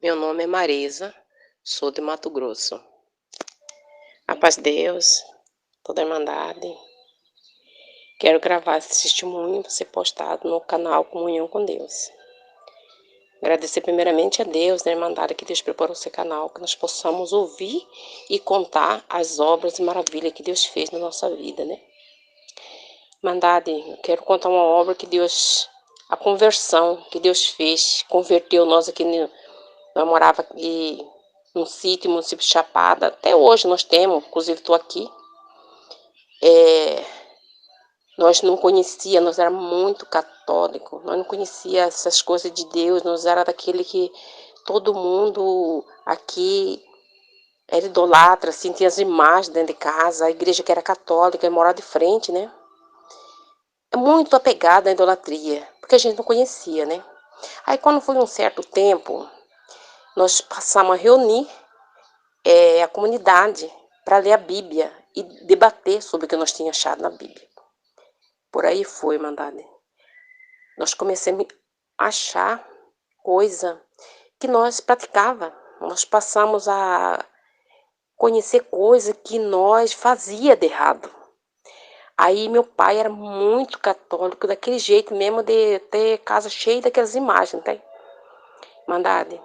Meu nome é Marisa, sou de Mato Grosso. A paz de Deus, toda a Irmandade. Quero gravar esse testemunho para ser postado no canal Comunhão com Deus. Agradecer primeiramente a Deus, né, Irmandade, que Deus preparou esse canal, que nós possamos ouvir e contar as obras e maravilhas que Deus fez na nossa vida, né? Irmandade, eu quero contar uma obra que Deus, a conversão que Deus fez, converteu nós aqui, nós morava aqui num sítio, município de Chapada, até hoje nós temos, inclusive estou aqui. Nós não conhecia, nós era muito católico, nós não conhecia essas coisas de Deus, nós era daquele que todo mundo aqui era idolatra, assim, tinha as imagens dentro de casa, a igreja que era católica, morava de frente, né? É muito apegada à idolatria, porque a gente não conhecia, né? Aí quando foi um certo tempo, nós passamos a reunir a comunidade para ler a Bíblia e debater sobre o que nós tínhamos achado na Bíblia. Por aí foi, Irmandade. Nós começamos a achar coisa que nós praticava. Nós passamos a conhecer coisa que nós fazia de errado. Aí meu pai era muito católico, daquele jeito mesmo de ter casa cheia daquelas imagens, tá? Irmandade.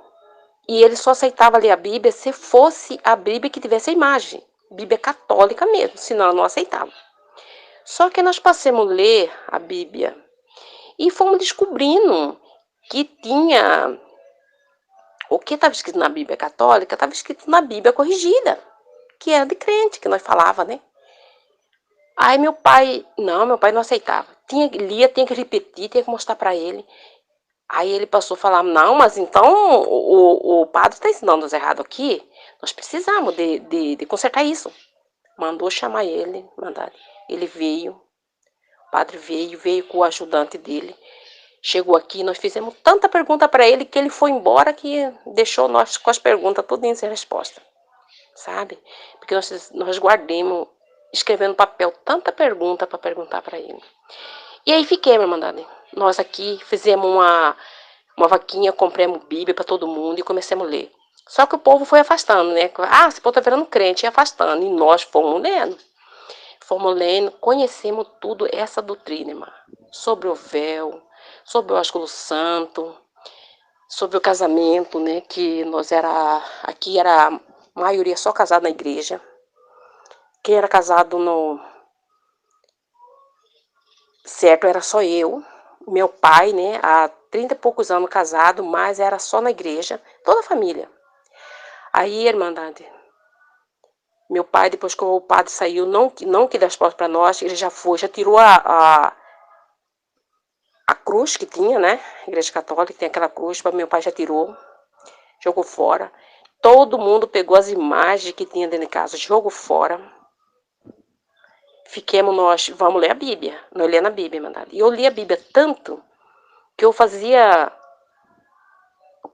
E ele só aceitava ler a Bíblia se fosse a Bíblia que tivesse a imagem. Bíblia católica mesmo, senão não aceitava. Só que nós passamos a ler a Bíblia e fomos descobrindo que tinha o que estava escrito na Bíblia católica, estava escrito na Bíblia corrigida, que era de crente, que nós falava, né? Aí meu pai não aceitava. Lia, tinha que repetir, tinha que mostrar para ele. Aí ele passou a falar, não, mas então o padre está ensinando nós errado aqui, nós precisamos de consertar isso. Mandou chamar ele, ele veio, o padre veio com o ajudante dele. Chegou aqui, nós fizemos tanta pergunta para ele que ele foi embora que deixou nós com as perguntas todas sem resposta, sabe? Porque nós guardamos, escrevendo no papel, tanta pergunta para perguntar para ele. E aí fiquei, minha irmandade. Nós aqui fizemos uma vaquinha, compramos Bíblia para todo mundo e começamos a ler. Só que o povo foi afastando, né? Ah, esse povo tá virando crente e afastando. E nós fomos lendo. Fomos lendo, conhecemos tudo essa doutrina, irmã. Sobre o véu, sobre o ósculo santo, sobre o casamento, né? Que aqui era a maioria só casado na igreja. Quem era casado no certo era só eu, meu pai, né? Há 30 e poucos anos casado, mas era só na igreja, toda a família. Aí, irmandade, meu pai, depois que o padre saiu, não que deu as portas para nós, ele já tirou a cruz que tinha, né? Igreja Católica tem aquela cruz, meu pai já tirou, jogou fora. Todo mundo pegou as imagens que tinha dentro de casa, jogou fora. Fiquemos nós, vamos ler a Bíblia. Nós lemos a Bíblia, irmandade. E eu li a Bíblia tanto que eu fazia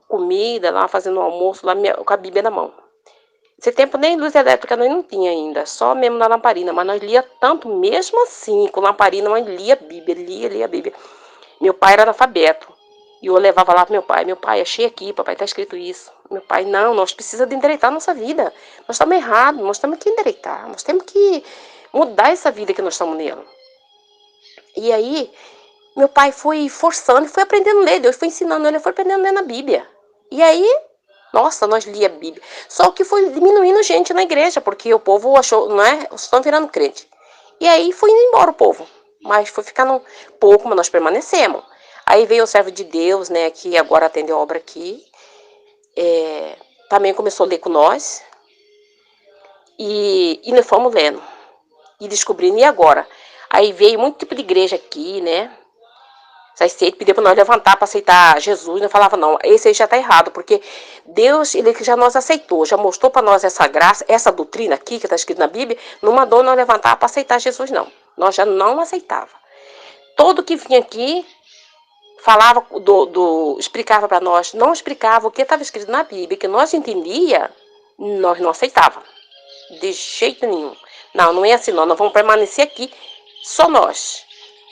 comida lá, fazendo almoço lá com a Bíblia na mão. Nesse tempo nem luz elétrica nós não tinha ainda, só mesmo na lamparina, mas nós lia tanto, mesmo assim, com lamparina, nós lia a Bíblia, lia a Bíblia. Meu pai era analfabeto, e eu levava lá para meu pai, achei aqui, papai, tá escrito isso. Meu pai, não, nós precisamos de endireitar a nossa vida, nós estamos errados, nós temos que endireitar, nós temos que mudar essa vida que nós estamos nela. E aí, meu pai foi forçando, foi aprendendo a ler, Deus foi ensinando ele, foi aprendendo a ler na Bíblia. E aí, nossa, nós lia a Bíblia. Só que foi diminuindo gente na igreja, porque o povo achou, não é? Estão virando crente. E aí foi indo embora o povo. Mas foi ficando pouco, mas nós permanecemos. Aí veio o servo de Deus, né, que agora atende a obra aqui. Também começou a ler com nós. E nós fomos lendo. E descobrindo, e agora? Aí veio muito tipo de igreja aqui, né? Pediu para nós levantar para aceitar Jesus, não falava não, esse aí já está errado, porque Deus, ele já nos aceitou, já mostrou para nós essa graça, essa doutrina aqui que está escrito na Bíblia, não mandou nós levantar para aceitar Jesus não, nós já não aceitava. Todo que vinha aqui falava explicava para nós, não explicava o que estava escrito na Bíblia, que nós entendia, nós não aceitava, de jeito nenhum. Não, não é assim não, nós vamos permanecer aqui, só nós.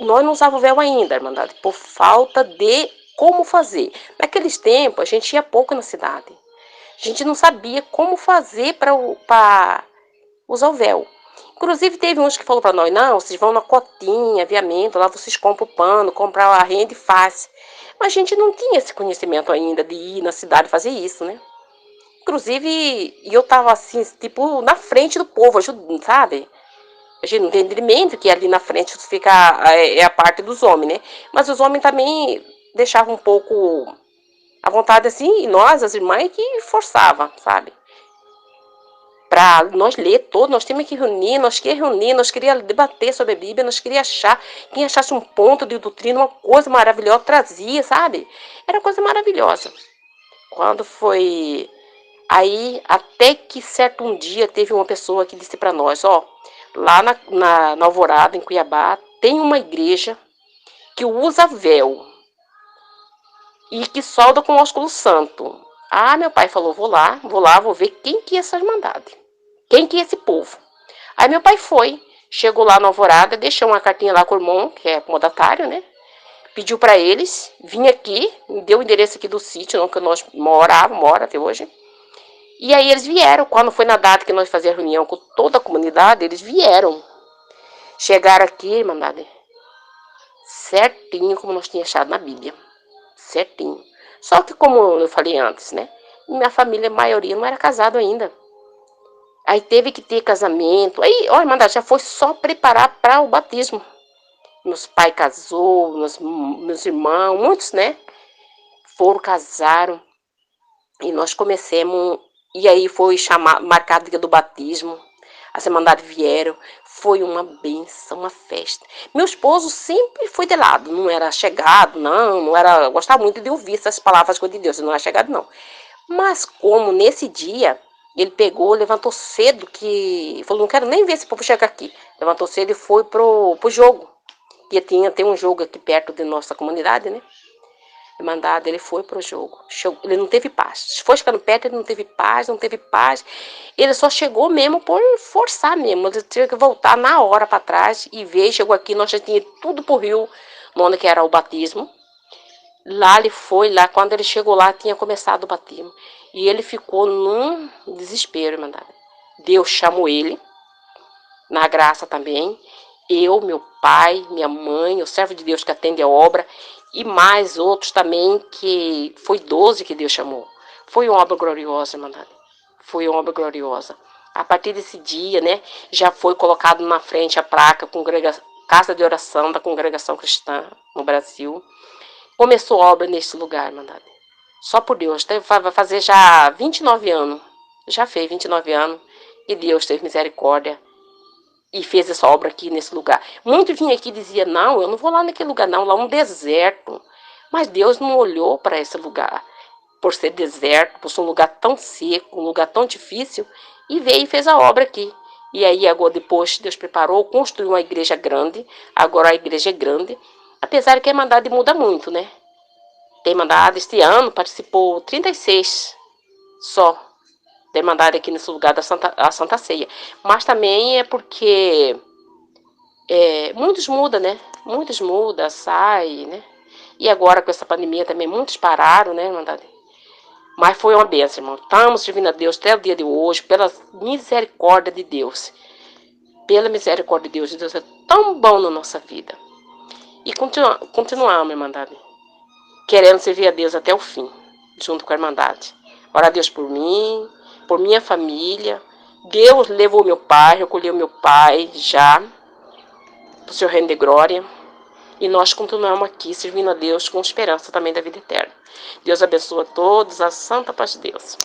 Nós não usávamos véu ainda, irmandade, por falta de como fazer. Naqueles tempos, a gente ia pouco na cidade. A gente não sabia como fazer para usar o véu. Inclusive, teve uns que falou para nós, não, vocês vão na Cotinha, Aviamento, lá vocês compram o pano, compram a renda e faz. Mas a gente não tinha esse conhecimento ainda de ir na cidade fazer isso, né? Inclusive, eu tava assim, tipo, na frente do povo, ajudando, sabe? A gente não tem entendimento que ali na frente fica a parte dos homens, né? Mas os homens também deixavam um pouco à vontade assim, e nós, as irmãs, que forçava, sabe? Para nós ler todo, nós tínhamos que reunir, nós queríamos debater sobre a Bíblia, nós queríamos achar, quem achasse um ponto de doutrina, uma coisa maravilhosa, trazia, sabe? Era coisa maravilhosa. Quando foi... Aí, até que certo um dia, teve uma pessoa que disse para nós, ó, lá na Alvorada, em Cuiabá, tem uma igreja que usa véu e que solda com ósculo santo. Ah, meu pai falou, vou lá, vou ver quem que é essa irmandade. Quem que é esse povo? Aí meu pai foi, chegou lá na Alvorada, deixou uma cartinha lá com o irmão, que é modatário, né? Pediu para eles, vim aqui, me deu o endereço aqui do sítio, onde nós mora até hoje. E aí eles vieram, quando foi na data que nós fazíamos reunião com toda a comunidade, eles vieram. Chegaram aqui, irmandade, certinho como nós tínhamos achado na Bíblia. Certinho. Só que como eu falei antes, né? Minha família, a maioria, não era casado ainda. Aí teve que ter casamento. Aí, ó, irmã, já foi só preparar para o batismo. Meus pais casou, meus irmãos, muitos, né? Foram, casaram. E nós comecemos. E aí foi marcado o dia do batismo. As irmandades vieram. Foi uma benção, uma festa. Meu esposo sempre foi de lado. Não era chegado, não era. Gostava muito de ouvir essas palavras de Deus. Não era chegado, não. Mas como nesse dia... Ele pegou, levantou cedo, que falou, não quero nem ver esse povo chegar aqui. Levantou cedo e foi pro jogo. Que tem um jogo aqui perto de nossa comunidade, né? Mandado, ele foi pro jogo. Ele não teve paz. Foi chegando perto, ele não teve paz, não teve paz. Ele só chegou mesmo por forçar mesmo. Ele teve que voltar na hora para trás e ver. Chegou aqui, nós já tínhamos tudo pro rio, onde que era o batismo. Lá ele foi, lá quando ele chegou lá, tinha começado o batismo. E ele ficou num desespero, irmandade. Deus chamou ele, na graça também. Eu, meu pai, minha mãe, o servo de Deus que atende a obra, e mais outros também, que foi 12 que Deus chamou. Foi uma obra gloriosa, irmandade. Foi uma obra gloriosa. A partir desse dia, né, já foi colocado na frente a placa, Casa de Oração da Congregação Cristã no Brasil. Começou a obra nesse lugar, irmandade. Só por Deus. Vai fazer já 29 anos. Já fez 29 anos. E Deus teve misericórdia. E fez essa obra aqui nesse lugar. Muitos vinham aqui e diziam, não, eu não vou lá naquele lugar não. Lá é um deserto. Mas Deus não olhou para esse lugar. Por ser deserto, por ser um lugar tão seco, um lugar tão difícil. E veio e fez a obra aqui. E aí, agora, depois, Deus preparou, construiu uma igreja grande. Agora a igreja é grande. Apesar que a Irmandade muda muito, né? Tem mandado, este ano participou 36 só. Tem mandado aqui nesse lugar da Santa Ceia. Mas também é porque muitos mudam, né? Muitos mudam, saem, né? E agora com essa pandemia também muitos pararam, né, irmandade? Mas foi uma bênção, irmão. Estamos servindo a Deus até o dia de hoje, pela misericórdia de Deus. Pela misericórdia de Deus. Deus é tão bom na nossa vida. E continuamos, irmandade, querendo servir a Deus até o fim, junto com a Irmandade. Ora a Deus por mim, por minha família. Deus levou meu pai, recolheu meu pai já, para o seu reino de glória. E nós continuamos aqui, servindo a Deus com esperança também da vida eterna. Deus abençoe a todos, a santa paz de Deus.